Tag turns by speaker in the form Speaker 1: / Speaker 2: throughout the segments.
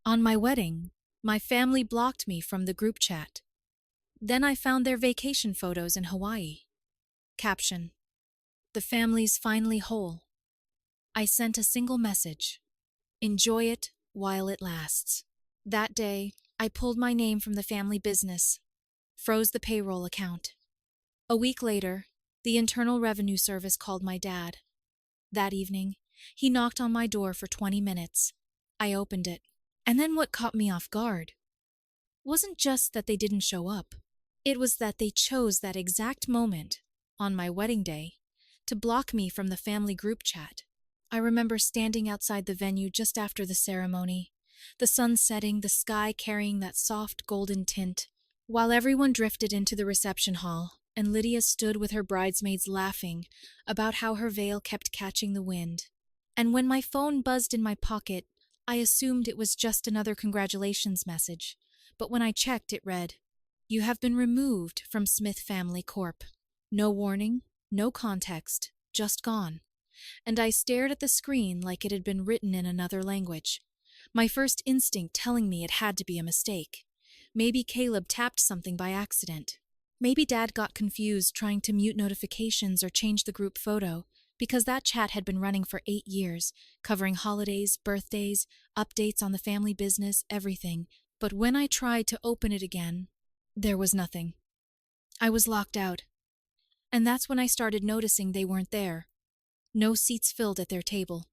Speaker 1: On my wedding, my family blocked me from the group chat. Then I found their vacation photos in Hawaii. Caption: The family's finally whole. I sent a single message: enjoy it while it lasts. That day, I pulled my name from the family business, froze the payroll account. A week later, the Internal Revenue Service called my dad. That evening, he knocked on my door for 20 minutes. I opened it. And then what caught me off guard wasn't just that they didn't show up. It was that they chose that exact moment, on my wedding day, to block me from the family group chat. I remember standing outside the venue just after the ceremony, the sun setting, the sky carrying that soft golden tint, while everyone drifted into the reception hall, and Lydia stood with her bridesmaids laughing about how her veil kept catching the wind. And when my phone buzzed in my pocket, I assumed it was just another congratulations message, but when I checked, it read, "You have been removed from Smith Family Corp." No warning, no context, just gone. And I stared at the screen like it had been written in another language. My first instinct telling me it had to be a mistake. Maybe Caleb tapped something by accident. Maybe Dad got confused trying to mute notifications or change the group photo, because that chat had been running for 8 years, covering holidays, birthdays, updates on the family business, everything. But when I tried to open it again, there was nothing. I was locked out. And that's when I started noticing they weren't there. No seats filled at their table.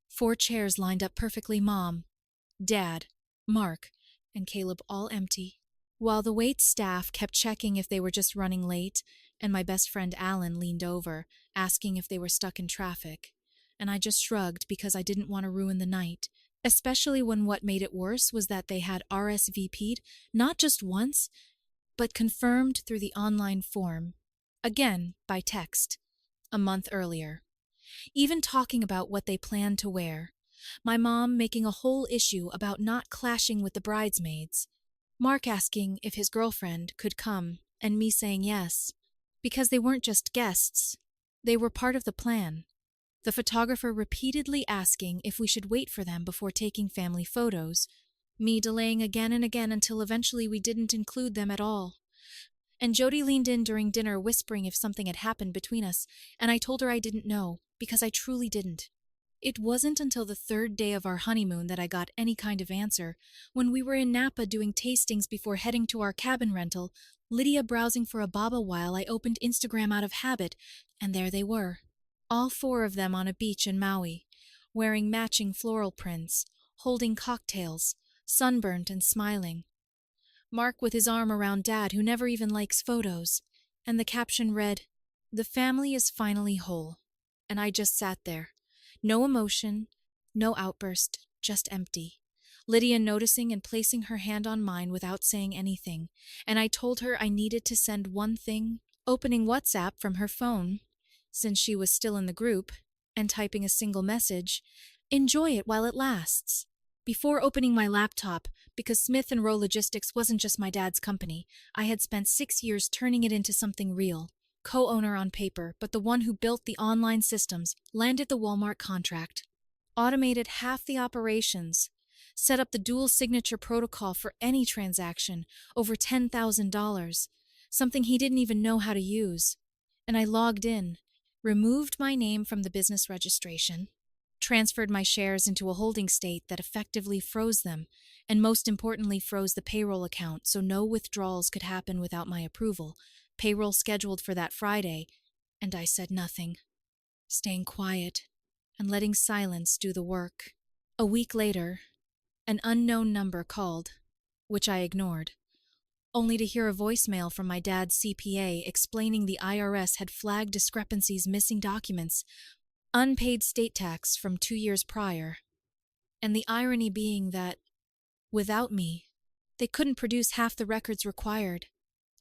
Speaker 1: 4 chairs lined up perfectly: Mom, Dad, Mark, and Caleb, all empty. While the wait staff kept checking if they were just running late, and my best friend Alan leaned over, asking if they were stuck in traffic. And I just shrugged because I didn't want to ruin the night, especially when what made it worse was that they had RSVP'd not just once, but confirmed through the online form, again by text, a month earlier. Even talking about what they planned to wear. My mom making a whole issue about not clashing with the bridesmaids. Mark asking if his girlfriend could come, and me saying yes, because they weren't just guests, they were part of the plan. The photographer repeatedly asking if we should wait for them before taking family photos, me delaying again and again until eventually we didn't include them at all. And Jody leaned in during dinner whispering if something had happened between us, and I told her I didn't know, because I truly didn't. It wasn't until the 3rd day of our honeymoon that I got any kind of answer. When we were in Napa doing tastings before heading to our cabin rental, Lydia browsing for a baba while I opened Instagram out of habit, and there they were. All 4 of them on a beach in Maui, wearing matching floral prints, holding cocktails, sunburnt and smiling. Mark with his arm around Dad, who never even likes photos, and the caption read, "The family is finally whole." And I just sat there. No emotion, no outburst, just empty. Lydia noticing and placing her hand on mine without saying anything, and I told her I needed to send one thing, opening WhatsApp from her phone, since she was still in the group, and typing a single message, "Enjoy it while it lasts." Before opening my laptop, because Smith & Rowe Logistics wasn't just my dad's company, I had spent 6 years turning it into something real. Co-owner on paper, but the one who built the online systems, landed the Walmart contract, automated half the operations, set up the dual signature protocol for any transaction, over $10,000, something he didn't even know how to use. And I logged in, removed my name from the business registration, transferred my shares into a holding state that effectively froze them, and most importantly froze the payroll account so no withdrawals could happen without my approval. Payroll scheduled for that Friday, and I said nothing, staying quiet and letting silence do the work. A week later, an unknown number called, which I ignored, only to hear a voicemail from my dad's CPA explaining the IRS had flagged discrepancies, missing documents, unpaid state tax from 2 years prior, and the irony being that, without me, they couldn't produce half the records required.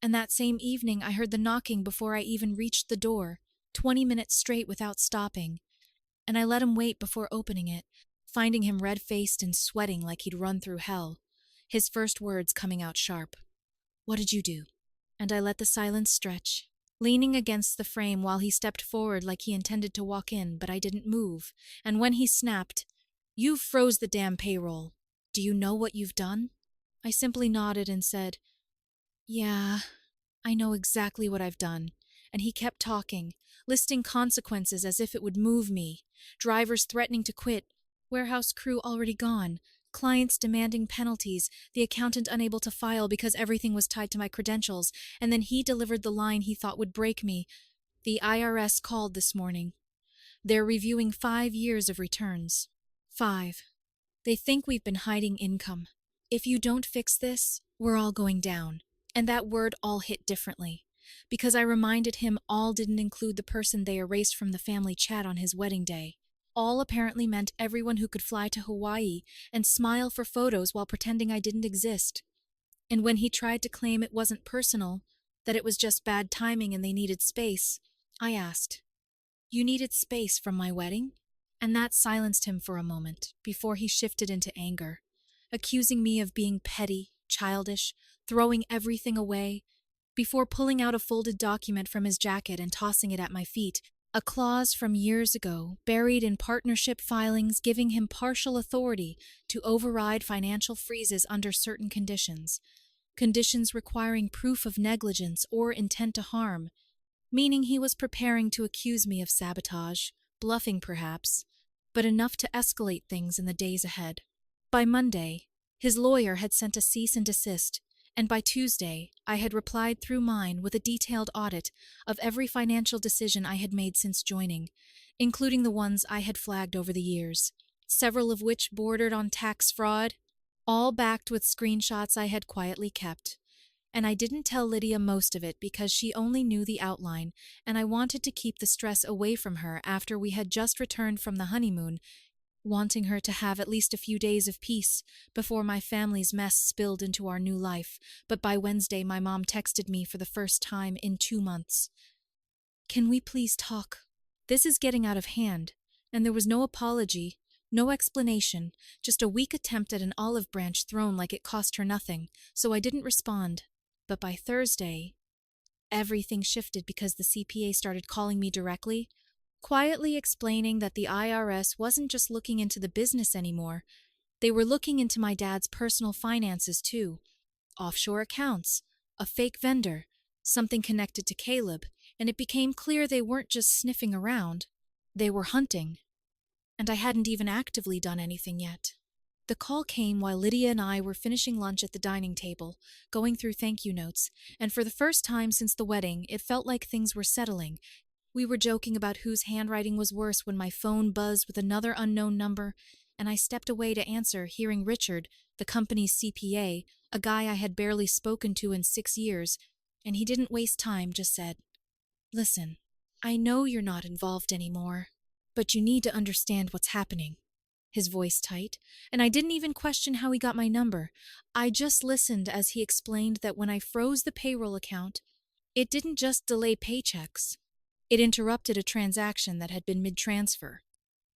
Speaker 1: And that same evening I heard the knocking before I even reached the door, 20 minutes straight without stopping, and I let him wait before opening it, finding him red-faced and sweating like he'd run through hell, his first words coming out sharp. "What did you do?" And I let the silence stretch, leaning against the frame while he stepped forward like he intended to walk in, but I didn't move, and when he snapped, "You froze the damn payroll," "Do you know what you've done?" I simply nodded and said, "Yeah, I know exactly what I've done." And he kept talking, listing consequences as if it would move me. Drivers threatening to quit, warehouse crew already gone, clients demanding penalties, the accountant unable to file because everything was tied to my credentials, and then he delivered the line he thought would break me. "The IRS called this morning. They're reviewing 5 years of returns. 5. They think we've been hiding income. If you don't fix this, we're all going down." And that word all hit differently, because I reminded him all didn't include the person they erased from the family chat on his wedding day. All apparently meant everyone who could fly to Hawaii and smile for photos while pretending I didn't exist. And when he tried to claim it wasn't personal, that it was just bad timing and they needed space, I asked, "You needed space from my wedding?" And that silenced him for a moment, before he shifted into anger, accusing me of being petty, childish, throwing everything away, before pulling out a folded document from his jacket and tossing it at my feet, a clause from years ago, buried in partnership filings giving him partial authority to override financial freezes under certain conditions, conditions requiring proof of negligence or intent to harm, meaning he was preparing to accuse me of sabotage, bluffing perhaps, but enough to escalate things in the days ahead. By Monday, his lawyer had sent a cease and desist, and by Tuesday, I had replied through mine with a detailed audit of every financial decision I had made since joining, including the ones I had flagged over the years, several of which bordered on tax fraud, all backed with screenshots I had quietly kept. And I didn't tell Lydia most of it because she only knew the outline, and I wanted to keep the stress away from her after we had just returned from the honeymoon, wanting her to have at least a few days of peace before my family's mess spilled into our new life. But by Wednesday, my mom texted me for the first time in 2 months. "Can we please talk? This is getting out of hand." And there was no apology, no explanation, just a weak attempt at an olive branch thrown like it cost her nothing, so I didn't respond. But by Thursday, everything shifted because the CPA started calling me directly, quietly explaining that the IRS wasn't just looking into the business anymore. They were looking into my dad's personal finances too. Offshore accounts, a fake vendor, something connected to Caleb, and it became clear they weren't just sniffing around. They were hunting. And I hadn't even actively done anything yet. The call came while Lydia and I were finishing lunch at the dining table, going through thank you notes, and for the first time since the wedding, it felt like things were settling. We were joking about whose handwriting was worse when my phone buzzed with another unknown number, and I stepped away to answer, hearing Richard, the company's CPA, a guy I had barely spoken to in 6 years, and he didn't waste time, just said, "Listen, I know you're not involved anymore, but you need to understand what's happening." His voice tight, and I didn't even question how he got my number. I just listened as he explained that when I froze the payroll account, it didn't just delay paychecks. It interrupted a transaction that had been mid-transfer,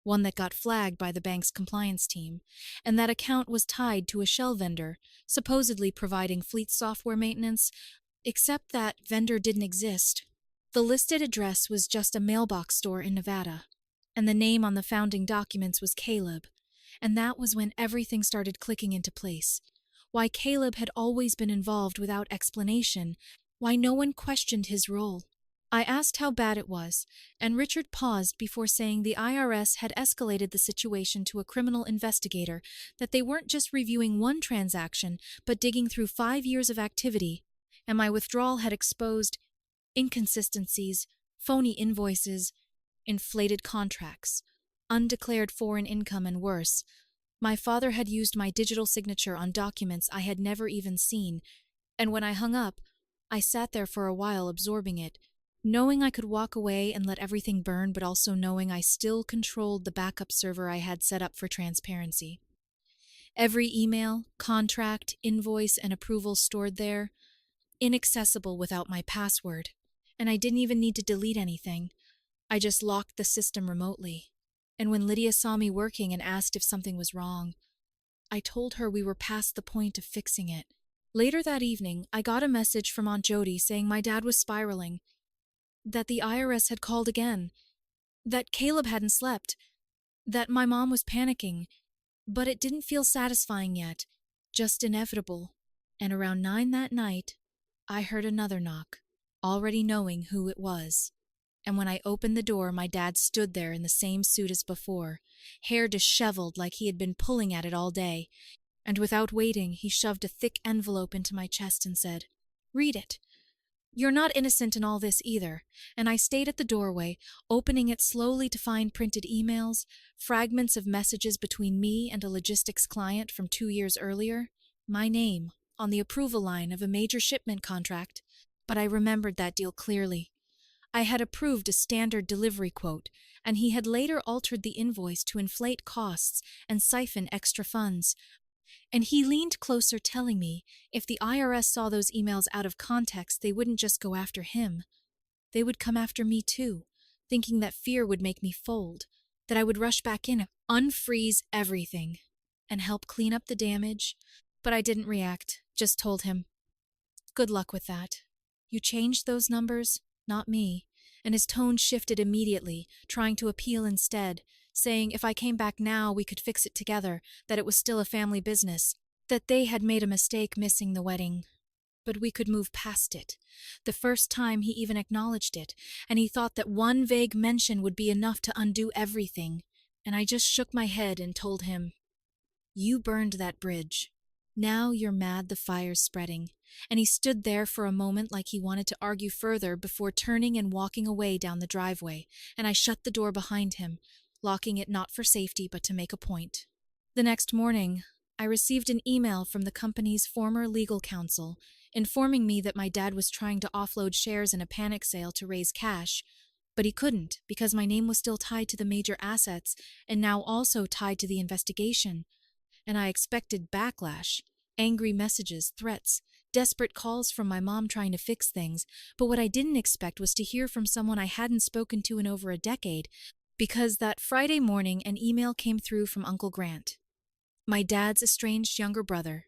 Speaker 1: one that got flagged by the bank's compliance team, and that account was tied to a shell vendor, supposedly providing fleet software maintenance, except that vendor didn't exist. The listed address was just a mailbox store in Nevada, and the name on the founding documents was Caleb, and that was when everything started clicking into place. Why Caleb had always been involved without explanation, why no one questioned his role. I asked how bad it was, and Richard paused before saying the IRS had escalated the situation to a criminal investigator, that they weren't just reviewing one transaction, but digging through 5 years of activity, and my withdrawal had exposed inconsistencies, phony invoices, inflated contracts, undeclared foreign income, and worse. My father had used my digital signature on documents I had never even seen, and when I hung up, I sat there for a while absorbing it, knowing I could walk away and let everything burn, but also knowing I still controlled the backup server I had set up for transparency. Every email, contract, invoice, and approval stored there, inaccessible without my password, and I didn't even need to delete anything. I just locked the system remotely. And when Lydia saw me working and asked if something was wrong, I told her we were past the point of fixing it. Later that evening, I got a message from Aunt Jody saying my dad was spiraling, that the IRS had called again, that Caleb hadn't slept, that my mom was panicking, But it didn't feel satisfying yet, just inevitable. And around 9 that night, I heard another knock, already knowing who it was. And when I opened the door, my dad stood there in the same suit as before, hair disheveled like he had been pulling at it all day. And without waiting, he shoved a thick envelope into my chest and said, "Read it. You're not innocent in all this either." And I stayed at the doorway, opening it slowly to find printed emails, fragments of messages between me and a logistics client from 2 years earlier, my name on the approval line of a major shipment contract. But I remembered that deal clearly. I had approved a standard delivery quote, and he had later altered the invoice to inflate costs and siphon extra funds. And he leaned closer, telling me if the IRS saw those emails out of context, they wouldn't just go after him. They would come after me too, thinking that fear would make me fold, that I would rush back in, unfreeze everything, and help clean up the damage. But I didn't react, just told him, "Good luck with that. You changed those numbers, not me." And his tone shifted immediately, trying to appeal instead, saying if I came back now we could fix it together, that it was still a family business, that they had made a mistake missing the wedding. But we could move past it. The first time he even acknowledged it, and he thought that one vague mention would be enough to undo everything. And I just shook my head and told him, "You burned that bridge. Now you're mad the fire's spreading." And he stood there for a moment like he wanted to argue further before turning and walking away down the driveway, and I shut the door behind him, locking it not for safety but to make a point. The next morning, I received an email from the company's former legal counsel informing me that my dad was trying to offload shares in a panic sale to raise cash, but he couldn't because my name was still tied to the major assets and now also tied to the investigation. And I expected backlash, angry messages, threats, desperate calls from my mom trying to fix things, but what I didn't expect was to hear from someone I hadn't spoken to in over a decade, because that Friday morning an email came through from Uncle Grant, my dad's estranged younger brother,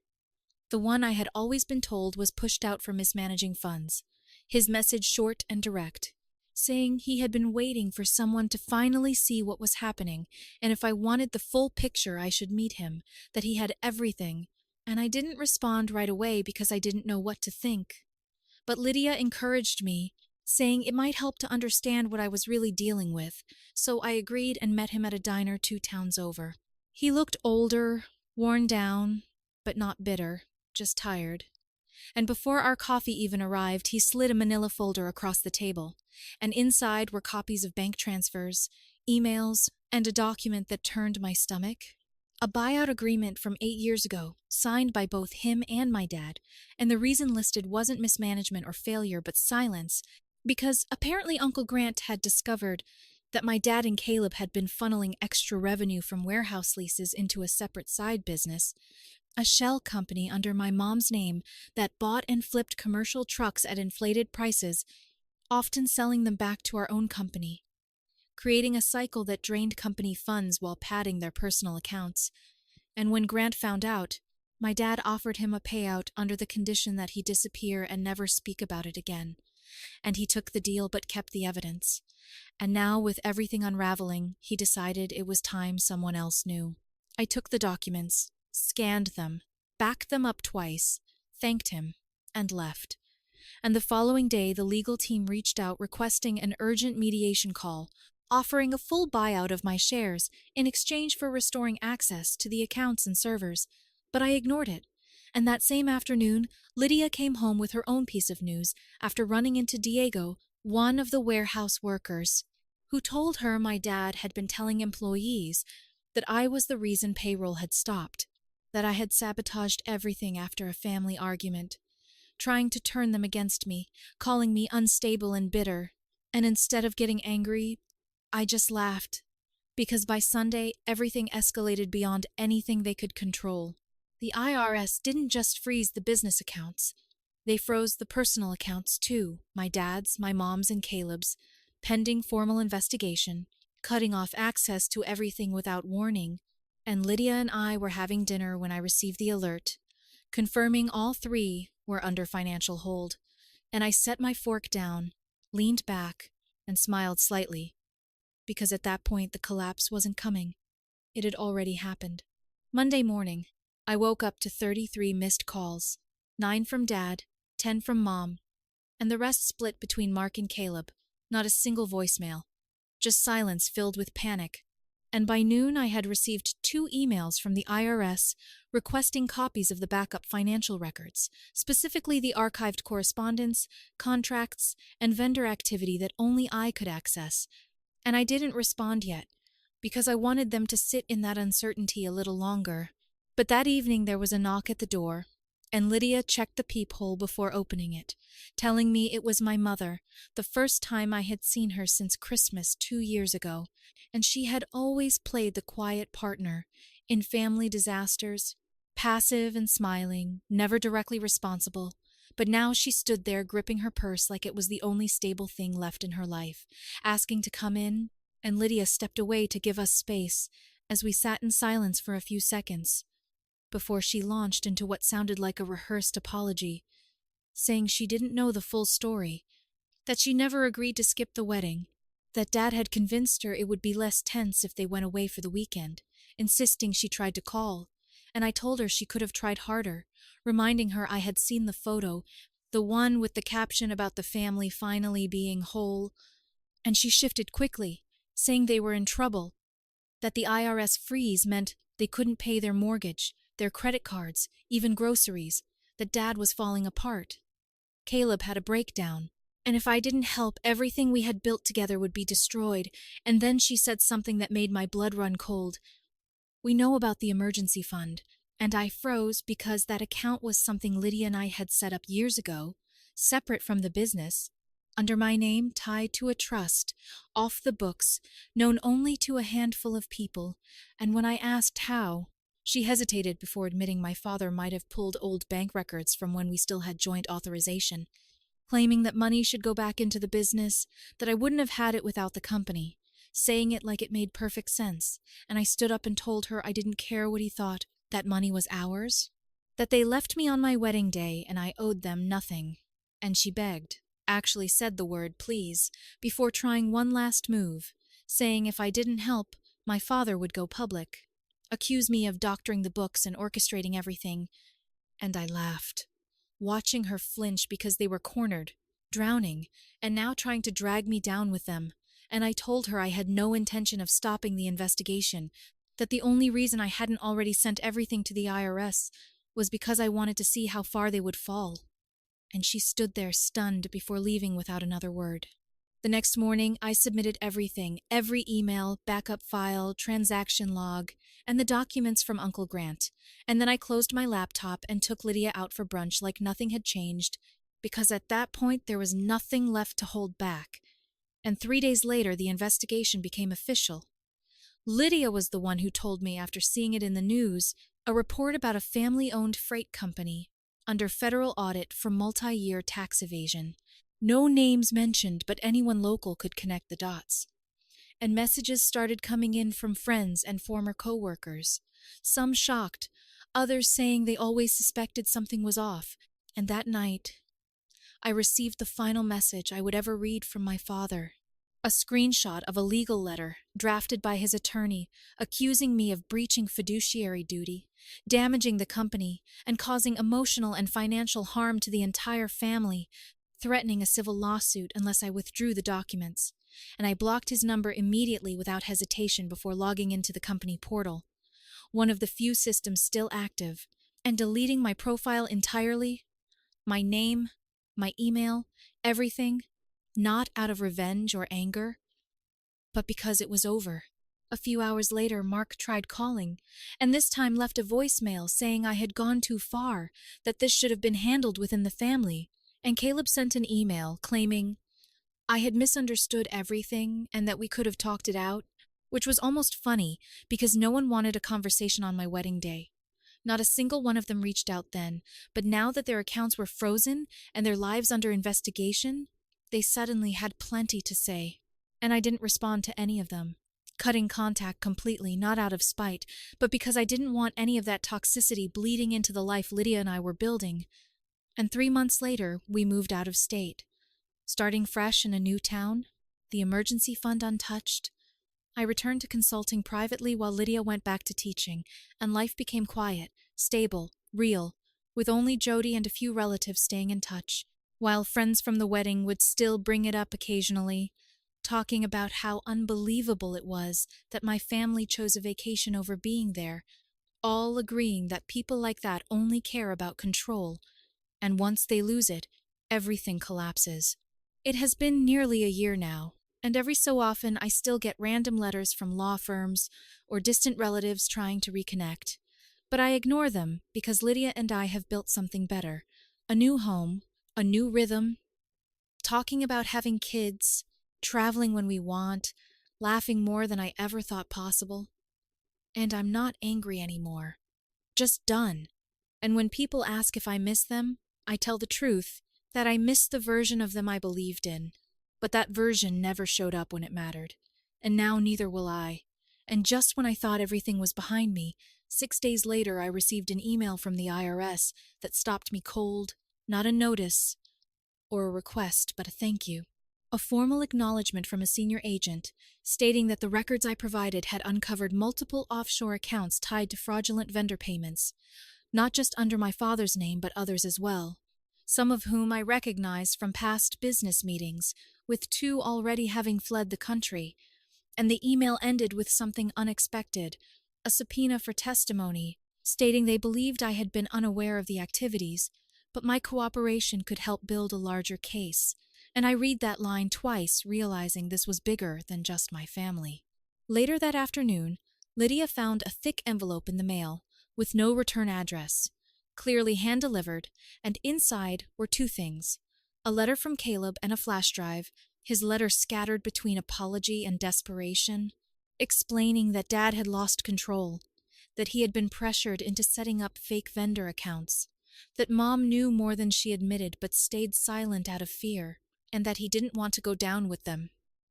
Speaker 1: the one I had always been told was pushed out for mismanaging funds. His message short and direct, saying he had been waiting for someone to finally see what was happening, and if I wanted the full picture I should meet him, that he had everything. And I didn't respond right away because I didn't know what to think. But Lydia encouraged me, saying it might help to understand what I was really dealing with, so I agreed and met him at a diner 2 towns over. He looked older, worn down, but not bitter, just tired. And before our coffee even arrived, he slid a manila folder across the table, and inside were copies of bank transfers, emails, and a document that turned my stomach. A buyout agreement from 8 years ago, signed by both him and my dad, and the reason listed wasn't mismanagement or failure but silence, because apparently Uncle Grant had discovered that my dad and Caleb had been funneling extra revenue from warehouse leases into a separate side business, a shell company under my mom's name that bought and flipped commercial trucks at inflated prices, often selling them back to our own company, creating a cycle that drained company funds while padding their personal accounts. And when Grant found out, my dad offered him a payout under the condition that he disappear and never speak about it again. And he took the deal but kept the evidence. And now, with everything unraveling, he decided it was time someone else knew. I took the documents, scanned them, backed them up twice, thanked him, and left. And the following day, the legal team reached out requesting an urgent mediation call, offering a full buyout of my shares in exchange for restoring access to the accounts and servers. But I ignored it. And that same afternoon, Lydia came home with her own piece of news after running into Diego, one of the warehouse workers, who told her my dad had been telling employees that I was the reason payroll had stopped, that I had sabotaged everything after a family argument, trying to turn them against me, calling me unstable and bitter. And instead of getting angry, I just laughed, because by Sunday everything escalated beyond anything they could control. The IRS didn't just freeze the business accounts. They froze the personal accounts too, my dad's, my mom's, and Caleb's, pending formal investigation, cutting off access to everything without warning. And Lydia and I were having dinner when I received the alert, confirming all 3 were under financial hold. And I set my fork down, leaned back, and smiled slightly, because at that point the collapse wasn't coming. It had already happened. Monday morning, I woke up to 33 missed calls, 9 from Dad, 10 from Mom, and the rest split between Mark and Caleb. Not a single voicemail, just silence filled with panic. And by noon, I had received 2 emails from the IRS requesting copies of the backup financial records, specifically the archived correspondence, contracts, and vendor activity that only I could access. And I didn't respond yet, because I wanted them to sit in that uncertainty a little longer. But that evening there was a knock at the door, and Lydia checked the peephole before opening it, telling me it was my mother, the first time I had seen her since Christmas 2 years ago, and she had always played the quiet partner in family disasters, passive and smiling, never directly responsible. But now she stood there gripping her purse like it was the only stable thing left in her life, asking to come in, and Lydia stepped away to give us space as we sat in silence for a few seconds before she launched into what sounded like a rehearsed apology, saying she didn't know the full story, that she never agreed to skip the wedding, that Dad had convinced her it would be less tense if they went away for the weekend, insisting she tried to call, and I told her she could have tried harder, reminding her I had seen the photo, the one with the caption about the family finally being whole, and she shifted quickly, saying they were in trouble, that the IRS freeze meant they couldn't pay their mortgage, their credit cards, even groceries, that Dad was falling apart. Caleb had a breakdown, and if I didn't help, everything we had built together would be destroyed. And then she said something that made my blood run cold. We know about the emergency fund, and I froze because that account was something Lydia and I had set up years ago, separate from the business, under my name, tied to a trust, off the books, known only to a handful of people, and when I asked how, she hesitated before admitting my father might have pulled old bank records from when we still had joint authorization, claiming that money should go back into the business, that I wouldn't have had it without the company, saying it like it made perfect sense, and I stood up and told her I didn't care what he thought, that money was ours, that they left me on my wedding day and I owed them nothing, and she begged, actually said the word please, before trying one last move, saying if I didn't help, my father would go public, accuse me of doctoring the books and orchestrating everything, and I laughed, watching her flinch because they were cornered, drowning, and now trying to drag me down with them, and I told her I had no intention of stopping the investigation, that the only reason I hadn't already sent everything to the IRS was because I wanted to see how far they would fall. And she stood there stunned before leaving without another word. The next morning, I submitted everything, every email, backup file, transaction log, and the documents from Uncle Grant, and then I closed my laptop and took Lydia out for brunch like nothing had changed, because at that point there was nothing left to hold back. And 3 days later, the investigation became official. Lydia was the one who told me after seeing it in the news, a report about a family-owned freight company under federal audit for multi-year tax evasion. No names mentioned, but anyone local could connect the dots. And messages started coming in from friends and former co-workers, some shocked, others saying they always suspected something was off. And that night, I received the final message I would ever read from my father. A screenshot of a legal letter drafted by his attorney accusing me of breaching fiduciary duty, damaging the company, and causing emotional and financial harm to the entire family, threatening a civil lawsuit unless I withdrew the documents. And I blocked his number immediately without hesitation before logging into the company portal, one of the few systems still active, and deleting my profile entirely, my name, my email, everything, not out of revenge or anger, but because it was over. A few hours later, Mark tried calling, and this time left a voicemail saying I had gone too far, that this should have been handled within the family, and Caleb sent an email claiming I had misunderstood everything and that we could have talked it out, which was almost funny because no one wanted a conversation on my wedding day. Not a single one of them reached out then, but now that their accounts were frozen and their lives under investigation, they suddenly had plenty to say, and I didn't respond to any of them, cutting contact completely, not out of spite, but because I didn't want any of that toxicity bleeding into the life Lydia and I were building. And 3 months later, we moved out of state, starting fresh in a new town, the emergency fund untouched, I returned to consulting privately while Lydia went back to teaching, and life became quiet, stable, real, with only Jody and a few relatives staying in touch, while friends from the wedding would still bring it up occasionally, talking about how unbelievable it was that my family chose a vacation over being there, all agreeing that people like that only care about control, and once they lose it, everything collapses. It has been nearly a year now, and every so often I still get random letters from law firms or distant relatives trying to reconnect. But I ignore them because Lydia and I have built something better. A new home, a new rhythm, talking about having kids, traveling when we want, laughing more than I ever thought possible. And I'm not angry anymore. Just done. And when people ask if I miss them, I tell the truth, that I miss the version of them I believed in. But that version never showed up when it mattered. And now neither will I. And just when I thought everything was behind me, 6 days later I received an email from the IRS that stopped me cold, not a notice or a request, but a thank you. A formal acknowledgement from a senior agent stating that the records I provided had uncovered multiple offshore accounts tied to fraudulent vendor payments, not just under my father's name but others as well, some of whom I recognized from past business meetings, with 2 already having fled the country. And the email ended with something unexpected, a subpoena for testimony, stating they believed I had been unaware of the activities, but my cooperation could help build a larger case. And I read that line twice, realizing this was bigger than just my family. Later that afternoon, Lydia found a thick envelope in the mail, with no return address, clearly hand-delivered, and inside were 2 things: a letter from Caleb and a flash drive, his letter scattered between apology and desperation, explaining that Dad had lost control, that he had been pressured into setting up fake vendor accounts, that Mom knew more than she admitted but stayed silent out of fear, and that he didn't want to go down with them.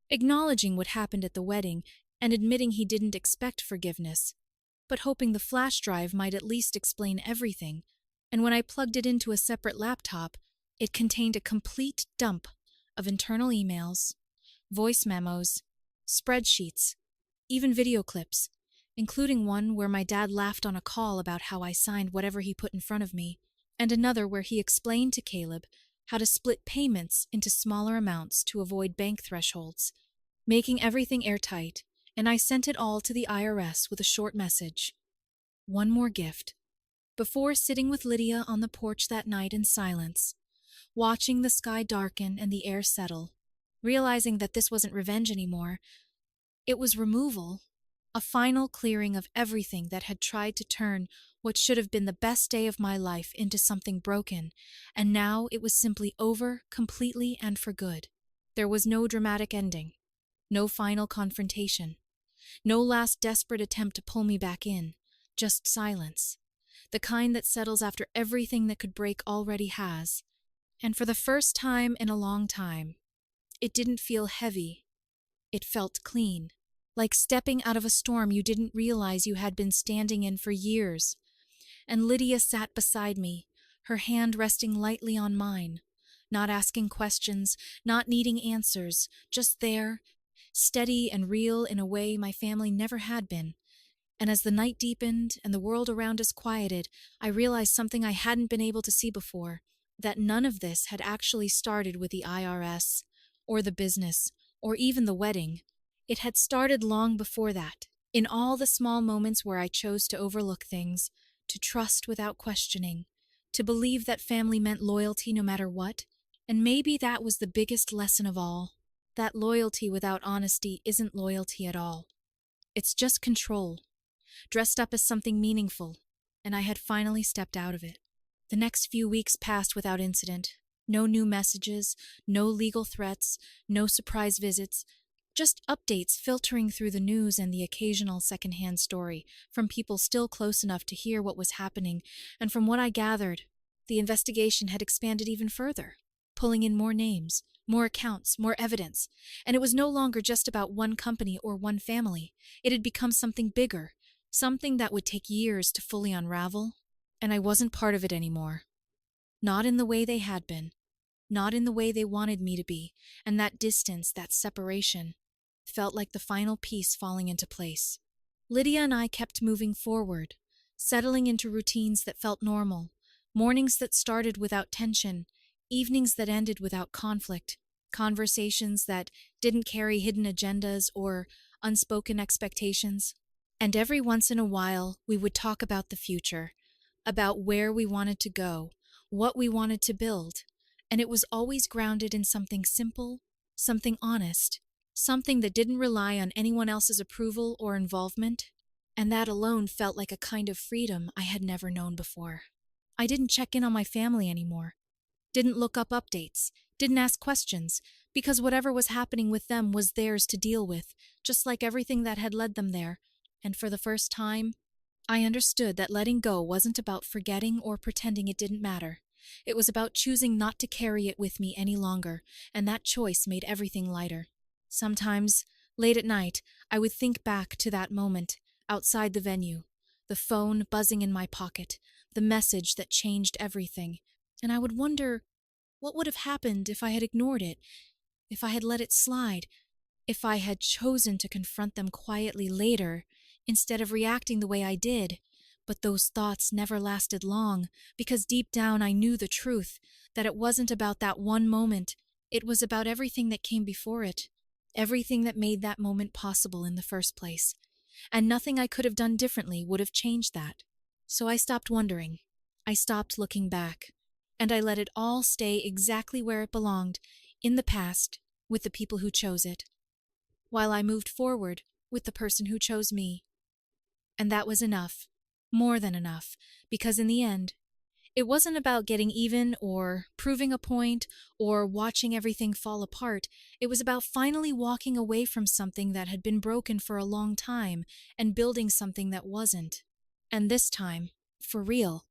Speaker 1: Acknowledging what happened at the wedding and admitting he didn't expect forgiveness, but hoping the flash drive might at least explain everything, and when I plugged it into a separate laptop, it contained a complete dump of internal emails, voice memos, spreadsheets, even video clips, including one where my dad laughed on a call about how I signed whatever he put in front of me, and another where he explained to Caleb how to split payments into smaller amounts to avoid bank thresholds, making everything airtight, and I sent it all to the IRS with a short message. One more gift. Before sitting with Lydia on the porch that night in silence, watching the sky darken and the air settle, realizing that this wasn't revenge anymore, it was removal, a final clearing of everything that had tried to turn what should have been the best day of my life into something broken, and now it was simply over, completely and for good. There was no dramatic ending, no final confrontation, no last desperate attempt to pull me back in, just silence, the kind that settles after everything that could break already has. And for the first time in a long time, it didn't feel heavy. It felt clean, like stepping out of a storm you didn't realize you had been standing in for years. And Lydia sat beside me, her hand resting lightly on mine, not asking questions, not needing answers, just there, steady and real in a way my family never had been. And as the night deepened and the world around us quieted, I realized something I hadn't been able to see before, that none of this had actually started with the IRS, or the business, or even the wedding. It had started long before that, in all the small moments where I chose to overlook things, to trust without questioning, to believe that family meant loyalty no matter what. And maybe that was the biggest lesson of all, that loyalty without honesty isn't loyalty at all. It's just control, dressed up as something meaningful, and I had finally stepped out of it. The next few weeks passed without incident. No new messages, no legal threats, no surprise visits, just updates filtering through the news and the occasional secondhand story from people still close enough to hear what was happening, and from what I gathered, the investigation had expanded even further, pulling in more names, more accounts, more evidence, and it was no longer just about one company or one family. It had become something bigger, something that would take years to fully unravel, and I wasn't part of it anymore. Not in the way they had been, not in the way they wanted me to be, and that distance, that separation, felt like the final piece falling into place. Lydia and I kept moving forward, settling into routines that felt normal, mornings that started without tension, evenings that ended without conflict, conversations that didn't carry hidden agendas or unspoken expectations. And every once in a while, we would talk about the future, about where we wanted to go, what we wanted to build, and it was always grounded in something simple, something honest, something that didn't rely on anyone else's approval or involvement, and that alone felt like a kind of freedom I had never known before. I didn't check in on my family anymore, didn't look up updates, didn't ask questions, because whatever was happening with them was theirs to deal with, just like everything that had led them there. And for the first time, I understood that letting go wasn't about forgetting or pretending it didn't matter. It was about choosing not to carry it with me any longer, and that choice made everything lighter. Sometimes, late at night, I would think back to that moment, outside the venue, the phone buzzing in my pocket, the message that changed everything, and I would wonder what would have happened if I had ignored it, if I had let it slide, if I had chosen to confront them quietly later, instead of reacting the way I did. But those thoughts never lasted long, because deep down I knew the truth, that it wasn't about that one moment, it was about everything that came before it, everything that made that moment possible in the first place. And nothing I could have done differently would have changed that. So I stopped wondering. I stopped looking back. And I let it all stay exactly where it belonged, in the past, with the people who chose it, while I moved forward with the person who chose me. And that was enough, more than enough, because in the end, it wasn't about getting even or proving a point or watching everything fall apart. It was about finally walking away from something that had been broken for a long time and building something that wasn't. And this time, for real.